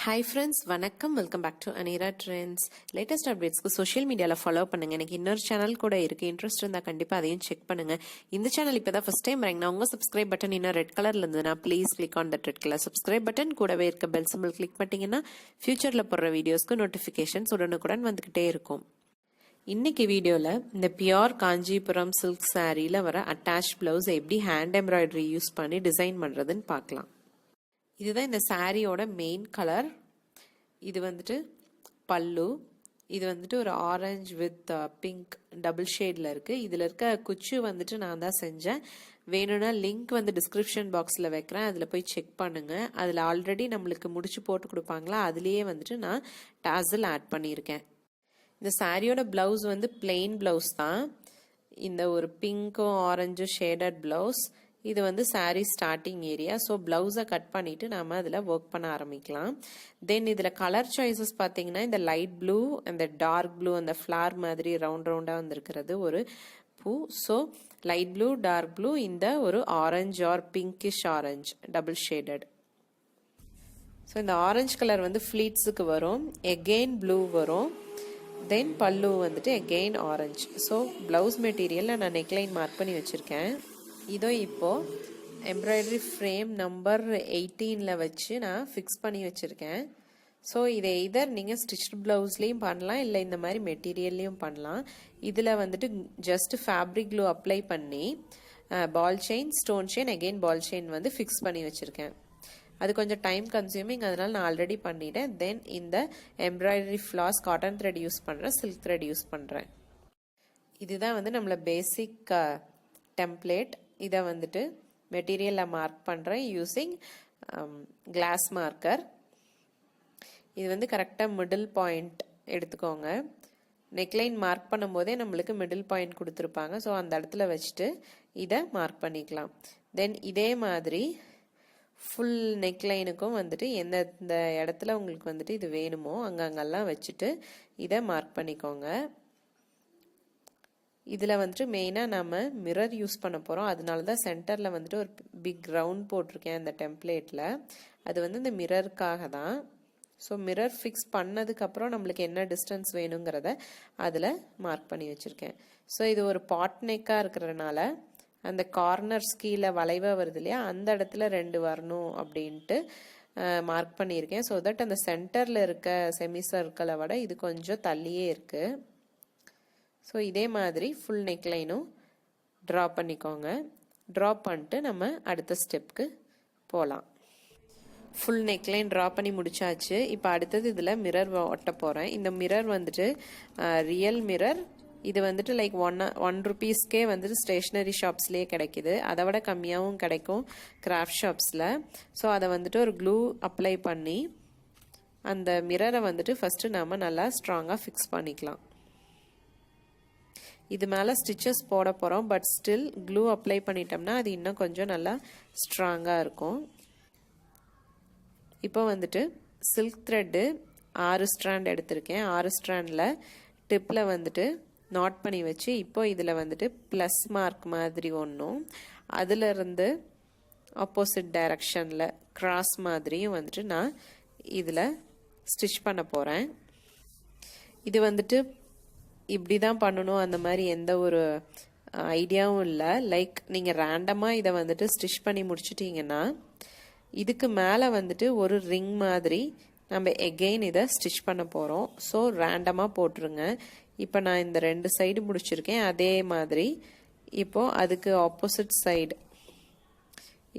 Hi friends, வணக்கம். Welcome back to Anira Trendz. Latest அப்டேட்ஸ்க்கு social மீடியாவில் ஃபாலோ பண்ணுங்க. எனக்கு இன்னொரு சேனல் கூட இருக்கு, இன்ட்ரெஸ்ட் இருந்தால் கண்டிப்பாக அதையும் செக் பண்ணுங்க. இந்த சேனல் இப்போ தான் ஃபர்ஸ்ட் டைம் வரீங்கன்னா உங்க சப்ஸ்கிரைப் பட்டன் இன்னும் ரெட் கலர்ல இருந்ததுன்னா please click on that red colour subscribe button. கூடவே இருக்க பெல் சிம்பிள் கிளிக் பண்ணிட்டீங்கன்னா ஃபியூச்சர்ல போடுற வீடியோஸ்க்கு நோட்டிஃபிகேஷன்ஸ் உடனுக்குடன் வந்துகிட்டே இருக்கும். இன்னைக்கு வீடியோவில் இந்த பியோர் காஞ்சிபுரம் சில்க் சாரியில் வர அட்டாச் பிளவுஸ் எப்படி ஹேண்ட் எம்ப்ராய்டரி யூஸ் பண்ணி டிசைன் பண்ணுறதுன்னு பார்க்கலாம். இதுதான் இந்த சாரியோட மெயின் கலர். இது வந்துட்டு பல்லு. இது வந்துட்டு ஒரு ஆரஞ்சு வித் பிங்க் டபுள் ஷேடில் இருக்குது. இதில் இருக்க குச்சி வந்துட்டு நான் தான் செஞ்சேன். வேணும்னா லிங்க் வந்து டிஸ்கிரிப்ஷன் பாக்ஸில் வைக்கிறேன், அதில் போய் செக் பண்ணுங்கள். அதில் ஆல்ரெடி நம்மளுக்கு முடிச்சு போட்டு கொடுப்பாங்களா, அதுலேயே வந்துட்டு நான் டாசல் ஆட் பண்ணியிருக்கேன். இந்த சாரியோட ப்ளவுஸ் வந்து பிளெயின் ப்ளவுஸ் தான். இந்த ஒரு பிங்க்கும் ஆரஞ்சும் ஷேடட் ப்ளவுஸ். இது வந்து சாரீ ஸ்டார்டிங் ஏரியா. ஸோ ப்ளவுஸை கட் பண்ணிவிட்டு நாம் அதில் ஒர்க் பண்ண ஆரம்பிக்கலாம். தென் இதில் கலர் சாய்ஸஸ் பார்த்தீங்கன்னா இந்த லைட் ப்ளூ, அந்த டார்க் ப்ளூ, அந்த ஃப்ளார் மாதிரி ரவுண்ட் ரவுண்டாக வந்துருக்கிறது ஒரு பூ. So light blue, dark blue, இந்த ஒரு orange or pinkish orange double shaded. So இந்த ஆரஞ்சு கலர் வந்து ஃப்ளீட்ஸுக்கு வரும், எகெயின் ப்ளூ வரும், தென் பல்லு வந்துட்டு எகெயின் ஆரஞ்சு. ஸோ ப்ளவுஸ் மெட்டீரியலில் நான் நெக்லைன் மார்க் பண்ணி வச்சுருக்கேன். இதோ இப்போது எம்ப்ராய்டரி ஃப்ரேம் நம்பர் 18 வச்சு நான் ஃபிக்ஸ் பண்ணி வச்சுருக்கேன். ஸோ இதை எதர் நீங்கள் ஸ்டிச்டு ப்ளவுஸ்லேயும் பண்ணலாம், இல்லை இந்த மாதிரி மெட்டீரியல்லையும் பண்ணலாம். இதில் வந்துட்டு ஜஸ்ட் ஃபேப்ரிக் க்ளூ அப்ளை பண்ணி ball chain, stone chain, again ball chain வந்து ஃபிக்ஸ் பண்ணி வச்சுருக்கேன். அது கொஞ்சம் டைம் கன்சியூமிங், அதனால் நான் ஆல்ரெடி பண்ணிட்டேன். தென் இந்த embroidery flaws cotton thread use பண்ணுறேன், சில்க் த்ரெட் யூஸ் பண்ணுறேன். இதுதான் வந்து நம்மள பேசிக் டெம்ப்ளேட். இதை வந்துட்டு மெட்டீரியலில் மார்க் பண்ணுறேன் யூஸிங் கிளாஸ் மார்க்கர். இது வந்து கரெக்டாக மிடில் பாயிண்ட் எடுத்துக்கோங்க. நெக்லைன் மார்க் பண்ணும் போதே நம்மளுக்கு மிடில் பாயிண்ட் கொடுத்துருப்பாங்க. ஸோ அந்த இடத்துல வச்சுட்டு இதை மார்க் பண்ணிக்கலாம். தென் இதே மாதிரி ஃபுல் நெக்லைனுக்கும் வந்துட்டு எந்தெந்த இடத்துல உங்களுக்கு வந்துட்டு இது வேணுமோ அங்கங்கெல்லாம் வச்சுட்டு இதை மார்க் பண்ணிக்கோங்க. இதில் வந்துட்டு மெயினாக நம்ம மிரர் யூஸ் பண்ண போகிறோம். அதனால தான் சென்டரில் வந்துட்டு ஒரு பிக் ரவுண்ட் போட்டிருக்கேன் இந்த டெம்ப்ளேட்டில். அது வந்து இந்த மிரருக்காக தான். ஸோ மிரர் ஃபிக்ஸ் பண்ணதுக்கப்புறம் நம்மளுக்கு என்ன டிஸ்டன்ஸ் வேணுங்கிறத அதில் மார்க் பண்ணி வச்சுருக்கேன். ஸோ இது ஒரு பாட் நெக்காக இருக்கிறதுனால அந்த கார்னர்ஸ் கீழே வளைவாக வருது இல்லையா, அந்த இடத்துல 2 வரணும் அப்படின்ட்டு மார்க் பண்ணியிருக்கேன். ஸோ தட் அந்த சென்டரில் இருக்க செமி சர்க்கிளை விட இது கொஞ்சம் தள்ளியே இருக்குது. ஸோ இதே மாதிரி ஃபுல் நெக்லைனும் ட்ரா பண்ணிக்கோங்க. ட்ரா பண்ணிட்டு நம்ம அடுத்த ஸ்டெப்க்கு போகலாம். ஃபுல் நெக்லைன் ட்ரா பண்ணி முடிச்சாச்சு. இப்போ அடுத்தது இதில் மிரர் ஒட்ட போகிறேன். இந்த மிரர் வந்துட்டு ரியல் மிரர். இது வந்துட்டு லைக் ஒன் ருபீஸ்க்கே வந்துட்டு ஸ்டேஷ்னரி ஷாப்ஸ்லேயே கிடைக்கிது. அதை விட கம்மியாகவும் கிடைக்கும் கிராஃப்ட் ஷாப்ஸில். ஸோ அதை வந்துட்டு ஒரு க்ளூ அப்ளை பண்ணி அந்த மிரரை வந்துட்டு ஃபஸ்ட்டு நம்ம நல்லா ஸ்ட்ராங்காக ஃபிக்ஸ் பண்ணிக்கலாம். இது மேலே ஸ்டிச்சஸ் போட போகிறோம், பட் ஸ்டில் க்ளூ அப்ளை பண்ணிட்டோம்னா அது இன்னும் கொஞ்சம் நல்லா ஸ்ட்ராங்காக இருக்கும். இப்போ வந்துட்டு சில்க் த்ரெட்டு 6 ஸ்ட்ராண்ட் எடுத்திருக்கேன். 6 ஸ்ட்ராண்டில் டிப்பில் வந்துட்டு நாட் பண்ணி வச்சு இப்போ இதில் வந்துட்டு ப்ளஸ் மார்க் மாதிரி ஒன்றும், அதிலிருந்து ஆப்போசிட் டைரக்ஷனில் கிராஸ் மாதிரியும் வந்துட்டு நான் இதில் ஸ்டிச் பண்ண போகிறேன். இது வந்துட்டு இப்படி தான் பண்ணணும் அந்த மாதிரி எந்த ஒரு ஐடியாவும் இல்லை. லைக் நீங்கள் ரேண்டமாக இதை வந்துட்டு ஸ்டிச் பண்ணி முடிச்சிட்டிங்கன்னா இதுக்கு மேலே வந்துட்டு ஒரு ரிங் மாதிரி நம்ம எகெயின் இதை ஸ்டிச் பண்ண போகிறோம். ஸோ ரேண்டமாக போட்டுருங்க. இப்போ நான் இந்த 2 சைடு முடிச்சிருக்கேன். அதே மாதிரி இப்போது அதுக்கு ஆப்போசிட் சைடு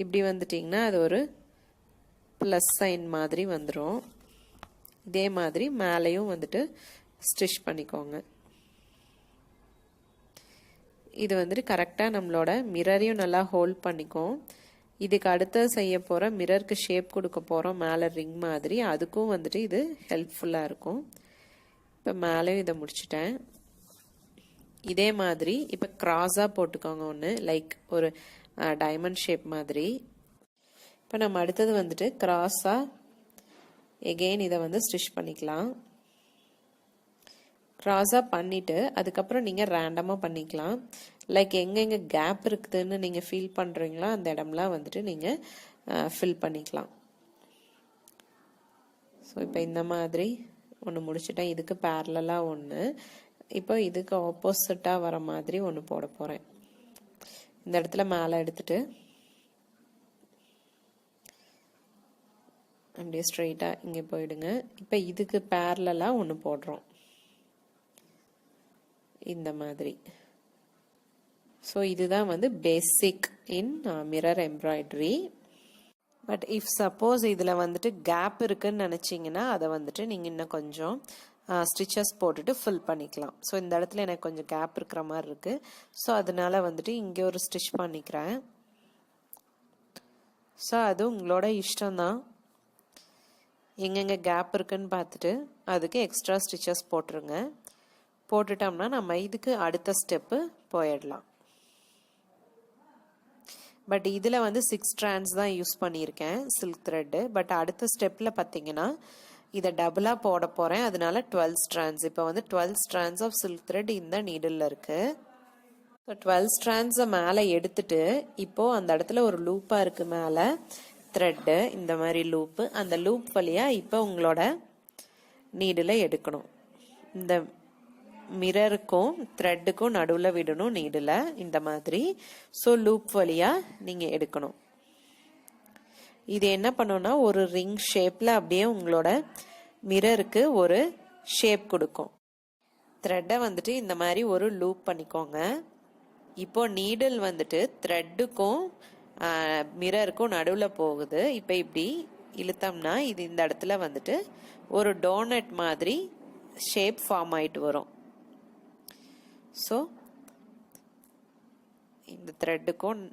இப்படி வந்துட்டிங்கன்னா அது ஒரு ப்ளஸ் சைன் மாதிரி வந்துடும். இதே மாதிரி மேலேயும் வந்துட்டு ஸ்டிச் பண்ணிக்கோங்க. இது வந்துட்டு கரெக்டாக நம்மளோட மிரரையும் நல்லா ஹோல்ட் பண்ணிக்கும். இதுக்கு அடுத்து செய்ய போகிற மிரருக்கு ஷேப் கொடுக்க போகிறோம் மேலே ரிங் மாதிரி, அதுக்கும் வந்துட்டு இது ஹெல்ப்ஃபுல்லாக இருக்கும். இப்போ மேலேயும் இதை முடிச்சிட்டேன். இதே மாதிரி இப்போ கிராஸாக போட்டுக்கோங்க ஒன்று, லைக் ஒரு டைமண்ட் ஷேப் மாதிரி. இப்போ நம்ம அடுத்தது வந்துட்டு கிராஸாக எகெயின் இதை வந்து ஸ்டிச் பண்ணிக்கலாம். கிராஸாக பண்ணிவிட்டு அதுக்கப்புறம் நீங்கள் ரேண்டமாக பண்ணிக்கலாம். லைக் எங்கெங்கே கேப் இருக்குதுன்னு நீங்கள் ஃபீல் பண்ணுறீங்களோ அந்த இடம்லாம் வந்துட்டு நீங்கள் ஃபில் பண்ணிக்கலாம். ஸோ இப்போ இந்த மாதிரி ஒன்று முடிச்சிட்டேன். இதுக்கு பேரலாக ஒன்று, இப்போ இதுக்கு ஆப்போசிட்டாக வர மாதிரி ஒன்று போட போகிறேன். இந்த இடத்துல மேலே எடுத்துட்டு அப்படியே ஸ்ட்ரெயிட்டாக இங்கே போயிடுங்க. இப்போ இதுக்கு பேரலாக ஒன்று போடுறோம் இந்த மாதிரி. ஸோ இதுதான் வந்து basic in mirror embroidery. But if suppose இதில் வந்துட்டு கேப் இருக்குன்னு நினச்சிங்கன்னா அதை வந்துட்டு நீங்கள் இன்னும் கொஞ்சம் ஸ்டிச்சஸ் போட்டுட்டு ஃபில் பண்ணிக்கலாம். ஸோ இந்த இடத்துல எனக்கு கொஞ்சம் கேப் இருக்கிற மாதிரி இருக்குது. ஸோ அதனால வந்துட்டு இங்கே ஒரு ஸ்டிச் பண்ணிக்கிறேன். ஸோ அது உங்களோட இஷ்டம்தான். எங்கெங்கே கேப் இருக்குன்னு பார்த்துட்டு அதுக்கு எக்ஸ்ட்ரா ஸ்டிச்சஸ் போட்டுருங்க. போட்டுட்டோம்னா நம்ம இதுக்கு அடுத்த ஸ்டெப்பு போயிடலாம். பட் இதில் வந்து 6 strands தான் யூஸ் பண்ணியிருக்கேன் சில்க் த்ரெட்டு. பட் அடுத்த ஸ்டெப்பில் பார்த்தீங்கன்னா இதை டபுளாக போட போகிறேன். அதனால 12 strands. இப்போ வந்து 12 strands ஆஃப் சில்க் த்ரெட் இந்த நீடில் இருக்குது. ஸோ 12 strands மேலே எடுத்துட்டு இப்போது அந்த இடத்துல ஒரு லூப்பாக இருக்குது மேலே த்ரெட்டு, இந்த மாதிரி லூப்பு. அந்த லூப் வழியாக இப்போ உங்களோட நீடில் எடுக்கணும். இந்த மிரருக்கும் த்ரெட்டுக்கும் நடுவில் விடணும் நீடில் இந்த மாதிரி. ஸோ லூப் வழியாக நீங்கள் எடுக்கணும். இது என்ன பண்ணோம்னா ஒரு ரிங் ஷேப்பில் அப்படியே உங்களோட மிரருக்கு ஒரு ஷேப் கொடுக்கும். த்ரெட்டை வந்துட்டு இந்த மாதிரி ஒரு லூப் பண்ணிக்கோங்க. இப்போ நீடில் வந்துட்டு த்ரெட்டுக்கும் மிரருக்கும் நடுவில் போகுது. இப்போ இப்படி இழுத்தோம்னா இது இந்த இடத்துல வந்துட்டு ஒரு டோனட் மாதிரி ஷேப் ஃபார்ம் ஆயிட்டு வரும். ஸோ இந்த த்ரெட்டுக்கும்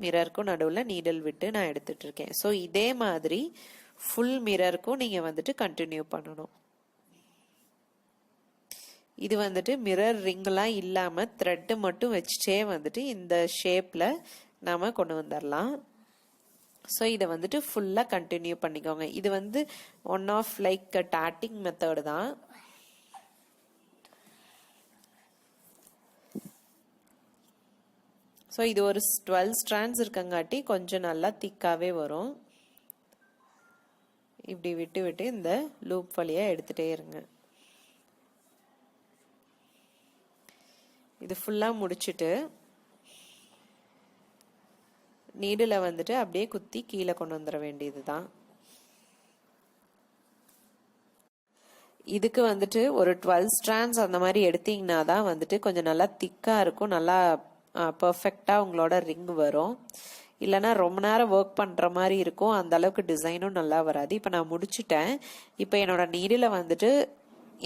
மிரருக்கும் நடுவில் நீடில் விட்டு நான் எடுத்துட்டு இருக்கேன். ஸோ இதே மாதிரி ஃபுல் மிரருக்கும் நீங்கள் வந்துட்டு கண்டினியூ பண்ணணும். இது வந்துட்டு மிரர் ரிங்லாம் இல்லாமல் த்ரெட்டு மட்டும் வச்சுட்டே வந்துட்டு இந்த ஷேப்பில் நாம் கொண்டு வந்துடலாம். ஸோ இதை வந்துட்டு ஃபுல்லாக கண்டினியூ பண்ணிக்கோங்க. இது வந்து one of like tatting method தான். ஸோ இது ஒரு 12 strands இருக்கங்காட்டி கொஞ்சம் நல்லா திக்காகவே வரும். இப்படி விட்டு விட்டு இந்த லூப் வழியாக எடுத்துகிட்டே இருங்க. இது ஃபுல்லாக முடிச்சுட்டு நீடில் வந்துட்டு அப்படியே குத்தி கீழே கொண்டு வந்துட வேண்டியது தான். இதுக்கு வந்துட்டு ஒரு 12 strands அந்த மாதிரி எடுத்தீங்கன்னா தான் வந்துட்டு கொஞ்சம் நல்லா திக்காக இருக்கும், நல்லா பர்ஃபெக்டாக உங்களோட ரிங் வரும். இல்லைனா ரொம்ப நேரம் ஒர்க் பண்ணுற மாதிரி இருக்கும், அந்த அளவுக்கு டிசைனும் நல்லா வராது. இப்போ நான் முடிச்சுட்டேன். இப்போ என்னோட நீடில் வந்துட்டு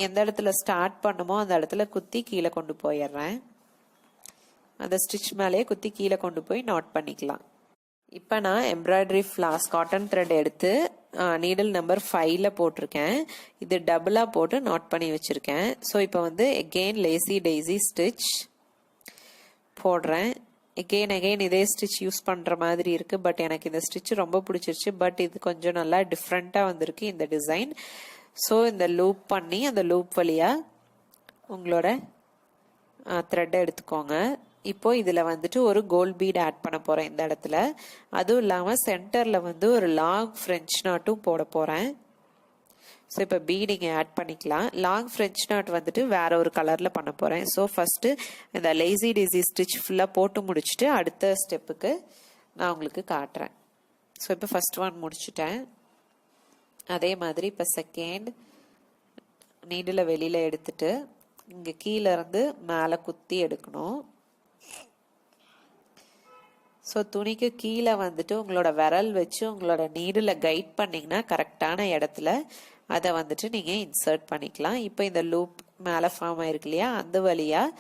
எந்த இடத்துல ஸ்டார்ட் பண்ணுமோ அந்த இடத்துல குத்தி கீழே கொண்டு போயிடுறேன். அந்த ஸ்டிச் மேலேயே குத்தி கீழே கொண்டு போய் நாட் பண்ணிக்கலாம். இப்போ நான் எம்ப்ராய்டரி ஃப்ளாஸ் காட்டன் த்ரெட் எடுத்து நீடில் நம்பர் 5ல போட்டிருக்கேன். இது டபுளாக போட்டு நாட் பண்ணி வச்சுருக்கேன். ஸோ இப்போ வந்து எகெயின் லேசி டெய்ஸி ஸ்டிச் போடுறேன். எகெயின் இதே ஸ்டிச் யூஸ் பண்ணுற மாதிரி இருக்குது. பட் எனக்கு இந்த ஸ்டிச் ரொம்ப பிடிச்சிருச்சு. பட் இது கொஞ்சம் நல்லா டிஃப்ரெண்ட்டாக வந்திருக்கு இந்த டிசைன். ஸோ இந்த லூப் பண்ணி அந்த லூப் வழியாக உங்களோட த்ரெட்டை எடுத்துக்கோங்க. இப்போ இதில் வந்துட்டு ஒரு கோல்ட் பீட் ஆட் பண்ண போகிறேன் இந்த இடத்துல. அதுவும் இல்லாமல் சென்டரில் வந்து ஒரு லாங் ஃப்ரெஞ்ச் நாட்டும் போட போகிறேன். ஸோ இப்போ பீடிங்கை ஆட் பண்ணிக்கலாம். லாங் ஃப்ரெஞ்ச் நாட் வந்துட்டு வேற ஒரு கலரில் பண்ண போகிறேன். ஸோ ஃபஸ்ட்டு இந்த லேசி டெய்ஸி ஸ்டிச் ஃபுல்லாக போட்டு முடிச்சுட்டு அடுத்த ஸ்டெப்புக்கு நான் உங்களுக்கு காட்டுறேன். ஸோ இப்போ ஃபர்ஸ்ட் ஒன் முடிச்சுட்டேன். அதே மாதிரி இப்போ செகண்ட் நீடில் வெளியில் எடுத்துட்டு இங்கே கீழே இருந்து மேலே குத்தி எடுக்கணும். ஸோ துணிக்கு கீழே வந்துட்டு உங்களோட விரல் வச்சு உங்களோட நீடில் கைட் பண்ணிங்கன்னா கரெக்டான இடத்துல அதை வந்துட்டு நீங்கள் இன்சர்ட் பண்ணிக்கலாம். இப்போ இந்த லூப் மேலே ஃபார்ம் ஆயிருக்கு இல்லையா, அந்த வழியாக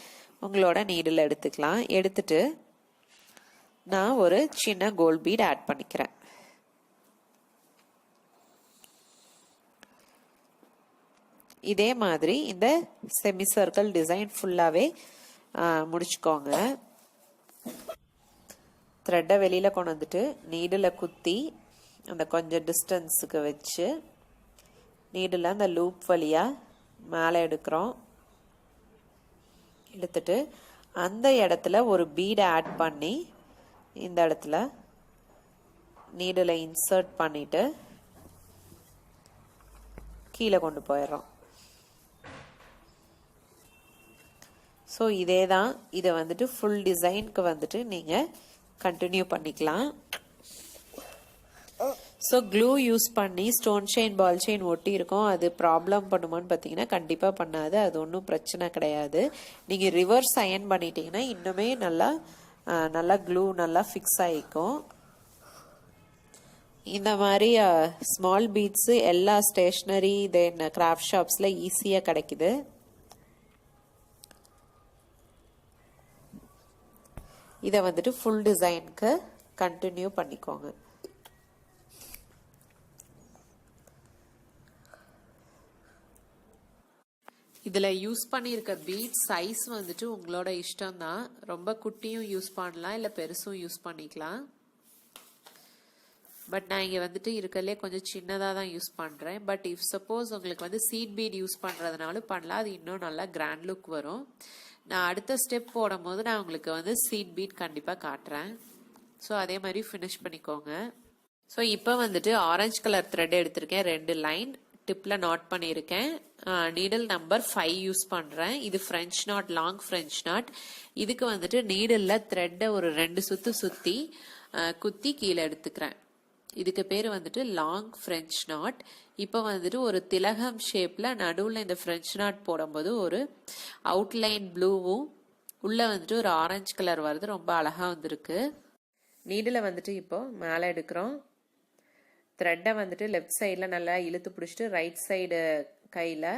உங்களோட நீடில் எடுத்துக்கலாம். எடுத்துட்டு நான் ஒரு சின்ன கோல்ட் பீட் ஆட் பண்ணிக்கிறேன். இதே மாதிரி இந்த செமி சர்க்கிள் டிசைன் ஃபுல்லாகவே முடிச்சுக்கோங்க. த்ரெட்டை வெளியில் கொண்டு வந்துட்டு நீடில் குத்தி அந்த கொஞ்சம் டிஸ்டன்ஸுக்கு வச்சு நீடில் அந்த லூப் வழியாக மேலே எடுக்கிறோம். எடுத்துட்டு அந்த இடத்துல ஒரு பீடை ஆட் பண்ணி இந்த இடத்துல நீடில் இன்சர்ட் பண்ணிட்டு கீழே கொண்டு போயிடுறோம். ஸோ இதே தான், இதை வந்துட்டு ஃபுல் டிசைனுக்கு வந்துட்டு நீங்கள் கண்டினியூ பண்ணிக்கலாம். ஸோ க்ளூ யூஸ் பண்ணி ஸ்டோன் செயின் பால் செயின் ஒட்டி இருக்கும், அது ப்ராப்ளம் பண்ணுமான்னு பார்த்தீங்கன்னா கண்டிப்பாக பண்ணாது, அது ஒன்றும் பிரச்சனை கிடையாது. நீங்கள் ரிவர்ஸ் அயன் பண்ணிட்டீங்கன்னா இன்னுமே நல்லா க்ளூ நல்லா ஃபிக்ஸ் ஆகிக்கும். இந்த மாதிரி ஸ்மால் பீட்ஸு எல்லா ஸ்டேஷ்னரி தென் கிராஃப்ட் ஷாப்ஸில் ஈஸியாக கிடைக்குது. இதை வந்துட்டு ஃபுல் டிசைனுக்கு கண்டினியூ பண்ணிக்கோங்க. இதில் யூஸ் பண்ணியிருக்க பீட் சைஸ் வந்துட்டு உங்களோட இஷ்டம் தான். ரொம்ப குட்டியும் யூஸ் பண்ணலாம், இல்லை பெருசும் யூஸ் பண்ணிக்கலாம். பட் நான் இங்கே வந்துட்டு இருக்கலே கொஞ்சம் சின்னதாக தான் யூஸ் பண்ணுறேன். பட் இஃப் சப்போஸ் உங்களுக்கு வந்து சீட் பீட் யூஸ் பண்ணுறதுனாலும் பண்ணலாம், அது இன்னும் நல்லா கிராண்ட் லுக் வரும். நான் அடுத்த ஸ்டெப் போடும் போது நான் உங்களுக்கு வந்து சீட் பீட் கண்டிப்பாக காட்டுறேன். ஸோ அதே மாதிரி ஃபினிஷ் பண்ணிக்கோங்க. ஸோ இப்போ வந்துட்டு ஆரஞ்சு கலர் த்ரெட் எடுத்திருக்கேன், 2 லைன் டிப்பில் நாட் பண்ணியிருக்கேன். நீடில் நம்பர் 5 யூஸ் பண்ணுறேன். இது French not, long French not. இதுக்கு வந்துட்டு நீடிலில் த்ரெட்டை ஒரு 2 சுற்று சுற்றி குத்தி கீழே எடுத்துக்கிறேன். இதுக்கு பேர் வந்துட்டு லாங் ஃப்ரெஞ்ச் நாட். இப்போ வந்துட்டு ஒரு திலகம் ஷேப்பில் நடுவில் இந்த ஃப்ரெஞ்ச் நாட் போடும்போது ஒரு அவுட்லைன் ப்ளூவும் உள்ளே வந்துட்டு ஒரு ஆரஞ்சு கலர் வருது, ரொம்ப அழகாக வந்திருக்கு. நீடில் வந்துட்டு இப்போ மேலே எடுக்கிறோம். த்ரெட்டை வந்துட்டு லெஃப்ட் சைடில் நல்லா இழுத்து பிடிச்சிட்டு ரைட் சைடு கையில்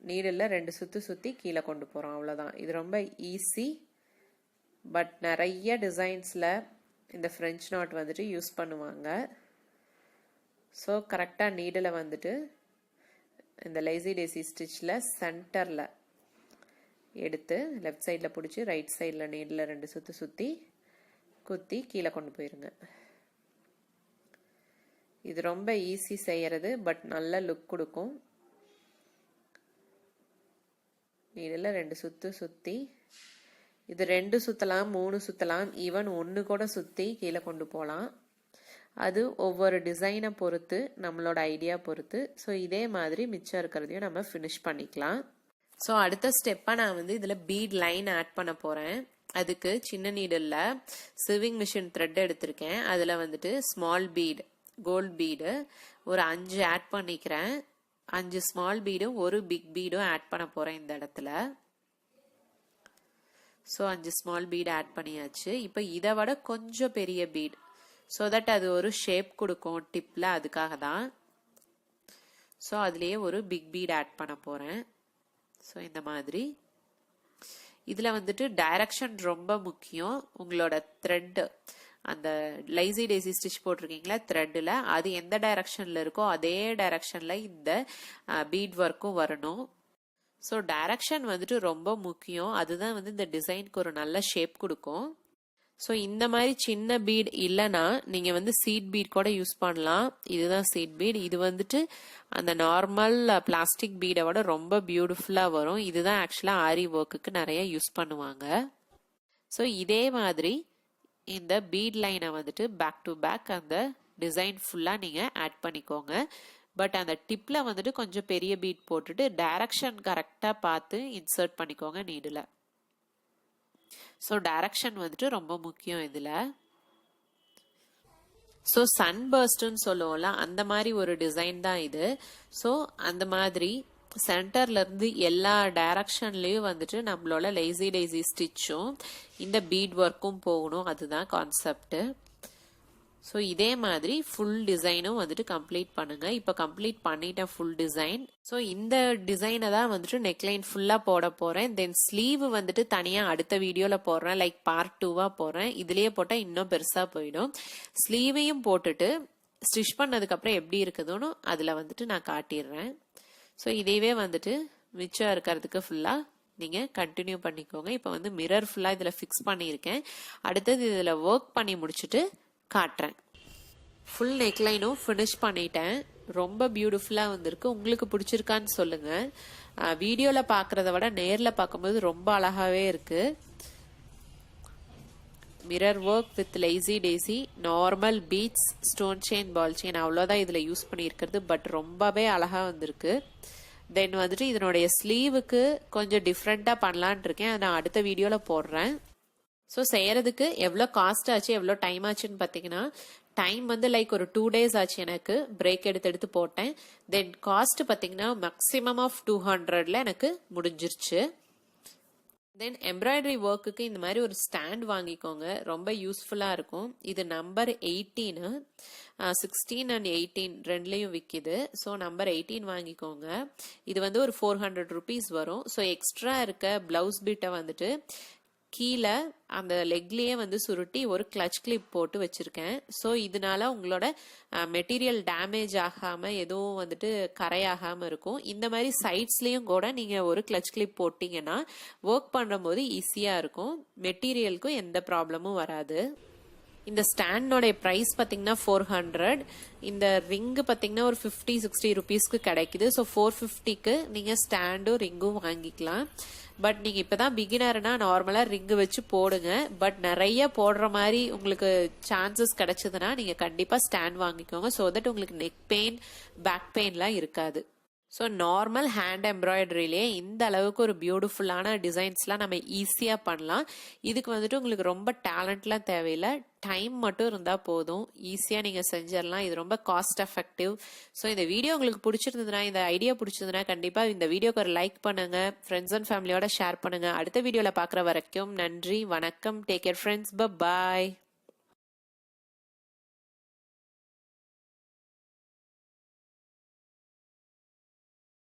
நீடில் 2 சுற்று சுற்றி கீழே கொண்டு போகிறோம், அவ்வளோதான். இது ரொம்ப ஈஸி. பட் நிறைய டிசைன்ஸில் இந்த ஃப்ரெஞ்ச் நாட் வந்துட்டு யூஸ் பண்ணுவாங்க. ஸோ கரெக்டாக நீடில் வந்துட்டு இந்த லேசி டேசி ஸ்டிச்சில் சென்டரில் எடுத்து லெஃப்ட் சைடில் பிடிச்சி ரைட் சைடில் நீடில் 2 சுற்று சுற்றி குத்தி கீழே கொண்டு போயிருங்க. இது ரொம்ப ஈஸி செய்யறது, பட் நல்ல லுக் கொடுக்கும். நீடில் 2 சுற்று சுற்றி, இது 2 சுற்றலாம், 3 சுற்றலாம், ஈவன் 1 கூட சுற்றி கீழே கொண்டு போகலாம். அது ஒவ்வொரு டிசைனை பொறுத்து, நம்மளோட ஐடியா பொறுத்து. ஸோ இதே மாதிரி மிச்சம் இருக்கிறதையும் நம்ம ஃபினிஷ் பண்ணிக்கலாம். ஸோ அடுத்த ஸ்டெப்பாக நான் வந்து இதில் பீட் லைன் ஆட் பண்ண போகிறேன். அதுக்கு சின்ன நீடில் சிவிங் மிஷின் த்ரெட் எடுத்திருக்கேன். அதில் வந்துட்டு ஸ்மால் பீட், கோல்ட் பீடு ஒரு 5 ஆட் பண்ணிக்கிறேன். 5 ஸ்மால் பீடும் ஒரு பிக் பீடும் ஆட் பண்ண போகிறேன் இந்த இடத்துல. ஸோ 5 ஸ்மால் பீட் ஆட் பண்ணியாச்சு. இப்போ இதை விட கொஞ்சம் பெரிய பீட், ஸோ தட் அது ஒரு ஷேப் கொடுக்கும் டிப்பில், அதுக்காக தான். ஸோ அதுலேயே ஒரு பிக் பீட் ஆட் பண்ண போகிறேன். ஸோ இந்த மாதிரி இதில் வந்துட்டு டைரக்ஷன் ரொம்ப முக்கியம். உங்களோட த்ரெட், அந்த லைசி டேசி ஸ்டிச் போட்டிருக்கீங்களா த்ரெட்டில், அது எந்த டைரக்ஷனில் இருக்கோ அதே டைரக்ஷனில் இந்த பீட் ஒர்க்கும் வரணும். ஸோ டைரக்ஷன் வந்துட்டு ரொம்ப முக்கியம். அதுதான் வந்து இந்த டிசைனுக்கு ஒரு நல்ல ஷேப் கொடுக்கும். ஸோ இந்த மாதிரி சின்ன பீட் இல்லைன்னா நீங்கள் வந்து சீட் பீட் கூட யூஸ் பண்ணலாம். இதுதான் சீட் பீட். இது வந்துட்டு அந்த நார்மல் பிளாஸ்டிக் பீடை விட ரொம்ப பியூட்டிஃபுல்லாக வரும். இதுதான் ஆக்சுவலாக ஆரி ஒர்க்குக்கு நிறைய யூஸ் பண்ணுவாங்க. ஸோ இதே மாதிரி இந்த பீட் லைனை வந்துட்டு பேக் டு பேக் அந்த டிசைன் ஃபுல்லாக நீங்கள் ஆட் பண்ணிக்கோங்க. பட் அந்த டிப்பில் வந்துட்டு கொஞ்சம் பெரிய பீட் போட்டுட்டு டைரக்ஷன் கரெக்டாக பார்த்து இன்சர்ட் பண்ணிக்கோங்க நீடில். ஸோ டைரக்ஷன் வந்துட்டு ரொம்ப முக்கியம் இதில். ஸோ சன்பர்ஸ்ட்னு சொல்லுவோம்ல, அந்த மாதிரி ஒரு டிசைன் தான் இது. ஸோ அந்த மாதிரி சென்டர்ல இருந்து எல்லா டைரக்ஷன்லயும் வந்துட்டு நம்மளோட லேசி டேசி ஸ்டிச்சும் இந்த பீட் ஒர்க்கும் போகணும், அதுதான் கான்செப்ட். ஸோ இதே மாதிரி ஃபுல் டிசைனும் வந்துட்டு கம்ப்ளீட் பண்ணுங்க. இப்போ கம்ப்ளீட் பண்ணிட்டேன் ஃபுல் டிசைன். ஸோ இந்த டிசைனை தான் வந்துட்டு நெக்லைன் ஃபுல்லாக போட போகிறேன். தென் ஸ்லீவ் வந்துட்டு தனியாக அடுத்த வீடியோவில் போடுறேன், லைக் பார்ட் 2வா போடுறேன். இதுலேயே போட்டால் இன்னும் பெருசாக போயிடும். ஸ்லீவையும் போட்டுட்டு ஸ்டிச் பண்ணதுக்கப்புறம் எப்படி இருக்குதுன்னு அதில் வந்துட்டு நான் காட்டிடுறேன். ஸோ இதையவே வந்துட்டு மிச்சம் இருக்கிறதுக்கு ஃபுல்லாக நீங்கள் கண்டினியூ பண்ணிக்கோங்க. இப்போ வந்து மிரர் ஃபுல்லாக இதில் ஃபிக்ஸ் பண்ணியிருக்கேன். அடுத்தது இதில் ஒர்க் பண்ணி முடிச்சுட்டு காட்டுறேன். ஃபுல் நெக்லைனும் ஃபினிஷ் பண்ணிட்டேன். ரொம்ப பியூட்டிஃபுல்லாக வந்திருக்கு. உங்களுக்கு பிடிச்சிருக்கான்னு சொல்லுங்கள். வீடியோவில் பார்க்குறத விட நேரில் பார்க்கும்போது ரொம்ப அழகாகவே இருக்குது. Mirror work with lazy daisy, normal beads, stone chain, ball chain, அவ்வளோதான் இதில் யூஸ் பண்ணியிருக்கிறது. பட் ரொம்பவே அழகாக வந்திருக்கு. தென் வந்துட்டு இதனுடைய ஸ்லீவுக்கு கொஞ்சம் டிஃப்ரெண்ட்டாக பண்ணலான் இருக்கேன். அதை நான் அடுத்த வீடியோவில் போடுறேன். ஸோ செய்யறதுக்கு எவ்வளோ காஸ்ட் ஆச்சு, எவ்வளோ டைம் ஆச்சுன்னு பார்த்தீங்கன்னா, டைம் வந்து லைக் ஒரு 2 days ஆச்சு. எனக்கு பிரேக் எடுத்து போட்டேன். தென் காஸ்ட் பார்த்தீங்கன்னா மேக்ஸிமம் ஆஃப் 200ல் எனக்கு முடிஞ்சிருச்சு. தென் எம்ப்ராய்டரி ஒர்க்குக்கு இந்த மாதிரி ஒரு ஸ்டாண்ட் வாங்கிக்கோங்க, ரொம்ப யூஸ்ஃபுல்லாக இருக்கும். இது நம்பர் 18, 16 and 18 ரெண்டுலேயும் விற்கிது. ஸோ நம்பர் 18 வாங்கிக்கோங்க. இது வந்து ஒரு 400 rupees வரும். ஸோ எக்ஸ்ட்ரா இருக்க பிளவுஸ் பீட்டை வந்துட்டு கீழே அந்த லெக்லேயே வந்து சுருட்டி ஒரு கிளச் கிளிப் போட்டு வச்சிருக்கேன். ஸோ இதனால உங்களோட மெட்டீரியல் டேமேஜ் ஆகாமல் எதுவும் வந்துட்டு கரையாகாமல் இருக்கும். இந்த மாதிரி சைட்ஸ்லேயும் கூட நீங்கள் ஒரு கிளச் கிளிப் போட்டிங்கன்னா ஒர்க் பண்ணும்போது ஈஸியாக இருக்கும், மெட்டீரியலுக்கும் எந்த ப்ராப்ளமும் வராது. இந்த ஸ்டாண்டோடைய ப்ரைஸ் பார்த்தீங்கன்னா 400. இந்த ரிங்கு பார்த்தீங்கன்னா ஒரு 50-60 rupeesக்கு கிடைக்குது. ஸோ 450க்கு நீங்கள் ஸ்டாண்டும் ரிங்கும் வாங்கிக்கலாம். பட் நீங்கள் இப்போ தான் பிகினர்னா நார்மலாக ரிங்கு வச்சு போடுங்க. பட் நிறைய போடுற மாதிரி உங்களுக்கு சான்சஸ் கிடைச்சதுன்னா நீங்கள் கண்டிப்பாக ஸ்டாண்ட் வாங்கிக்கோங்க. ஸோ தட் உங்களுக்கு நெக் பெயின், பேக் பெயின்லாம் இருக்காது. ஸோ நார்மல் ஹேண்ட் எம்ப்ராய்டரியிலே இந்த அளவுக்கு ஒரு பியூட்டிஃபுல்லான டிசைன்ஸ்லாம் நம்ம ஈஸியாக பண்ணலாம். இதுக்கு வந்துட்டு உங்களுக்கு ரொம்ப டேலண்ட்லாம் தேவையில்லை, டைம் மட்டும் இருந்தால் போதும், ஈஸியாக நீங்கள் செஞ்சிடலாம். இது ரொம்ப காஸ்ட் எஃபெக்டிவ். ஸோ இந்த வீடியோ உங்களுக்கு பிடிச்சிருந்ததுன்னா, இந்த ஐடியா பிடிச்சிருந்ததுன்னா கண்டிப்பாக இந்த வீடியோக்கு ஒரு லைக் பண்ணுங்கள், ஃப்ரெண்ட்ஸ் அண்ட் ஃபேமிலியோட ஷேர் பண்ணுங்கள். அடுத்த வீடியோவில் பார்க்குற வரைக்கும் நன்றி, வணக்கம், டேக் கேர் ஃப்ரெண்ட்ஸ், பாய்.